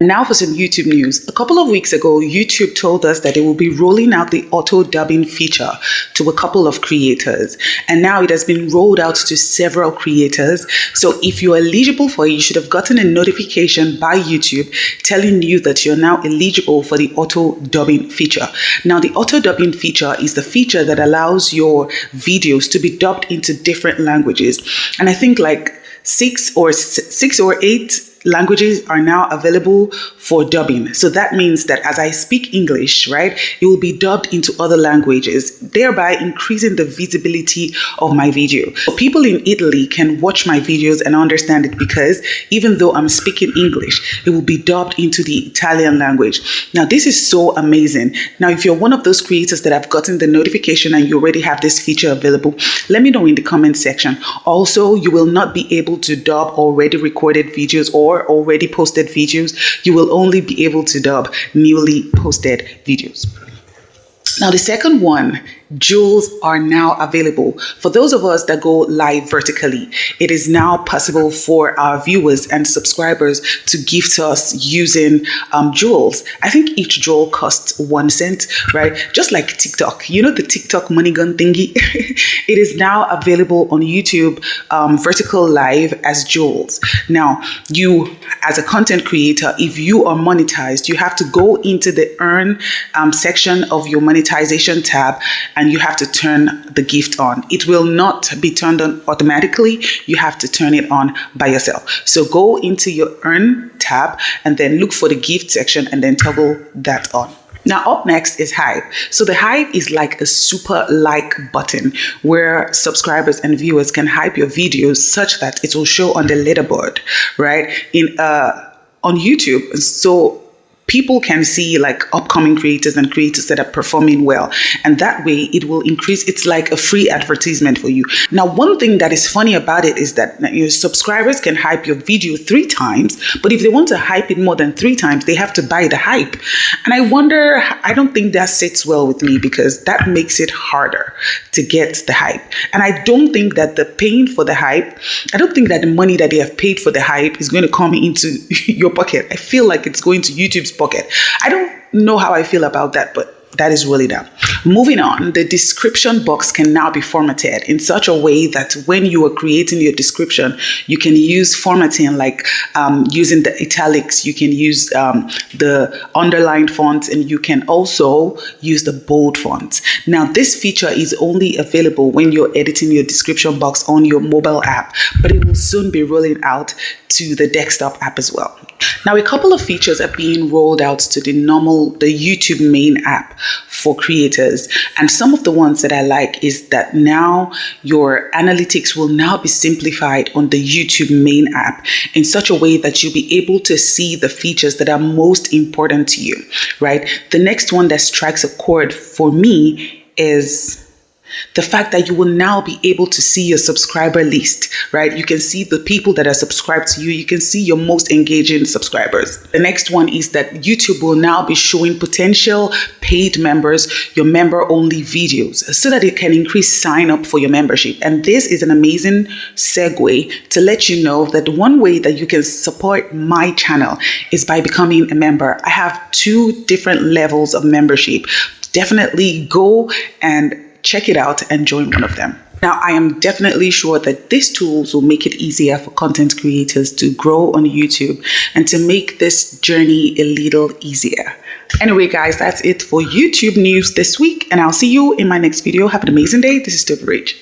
Now for some YouTube news. A couple of weeks ago, YouTube told us that they will be rolling out the auto dubbing feature to a couple of creators. And now it has been rolled out to several creators. So if you're eligible for it, you should have gotten a notification by YouTube telling you that you're now eligible for the auto dubbing feature. Now, the auto dubbing feature is the feature that allows your videos to be dubbed into different languages. And I think like six or eight languages are now available for dubbing. So that means that as I speak English, right, it will be dubbed into other languages, thereby increasing the visibility of my video. So people in Italy can watch my videos and understand it because even though I'm speaking English, it will be dubbed into the Italian language. Now, this is so amazing. Now, if you're one of those creators that have gotten the notification and you already have this feature available, let me know in the comment section. Also, you will not be able to dub already recorded videos or already posted videos. You will only be able to dub newly posted videos. Now, the second one, jewels are now available. For those of us that go live vertically, it is now possible for our viewers and subscribers to gift us using jewels. I think each jewel costs 1 cent, right? Just like TikTok. You know the TikTok money gun thingy? It is now available on YouTube vertical live as jewels. Now, you as a content creator, if you are monetized, you have to go into the earn section of your monetization tab and you have to turn the gift on. It will not be turned on automatically. You have to turn it on by yourself. So go into your earn tab and then look for the gift section and then toggle that on. Now, up next is Hype. So the Hype is like a super like button where subscribers and viewers can hype your videos such that it will show on the leaderboard, right? On YouTube. So people can see like upcoming creators and creators that are performing well. And that way it will increase. It's like a free advertisement for you. Now, one thing that is funny about it is that your subscribers can hype your video 3 times, but if they want to hype it more than 3 times, they have to buy the hype. And I don't think that sits well with me because that makes it harder to get the hype. And I don't think that the paying for the hype, I don't think that the money that they have paid for the hype is going to come into your pocket. I feel like it's going to YouTube's pocket. I don't know how I feel about that, but that is really that. Moving on, the description box can now be formatted in such a way that when you are creating your description, you can use formatting like using the italics, you can use the underlined fonts, and you can also use the bold fonts. Now, this feature is only available when you're editing your description box on your mobile app, but it will soon be rolling out to the desktop app as well. Now, a couple of features are being rolled out to the YouTube main app for creators. And some of the ones that I like is that now your analytics will now be simplified on the YouTube main app in such a way that you'll be able to see the features that are most important to you, right? The next one that strikes a chord for me is the fact that you will now be able to see your subscriber list, right? You can see the people that are subscribed to you. You can see your most engaging subscribers. The next one is that YouTube will now be showing potential paid members your member-only videos so that it can increase sign up for your membership. And this is an amazing segue to let you know that one way that you can support my channel is by becoming a member. I have 2 different levels of membership. Definitely go and check it out and join one of them. Now, I am definitely sure that these tools will make it easier for content creators to grow on YouTube and to make this journey a little easier. Anyway, guys, that's it for YouTube news this week, and I'll see you in my next video. Have an amazing day. This is thetobyrich.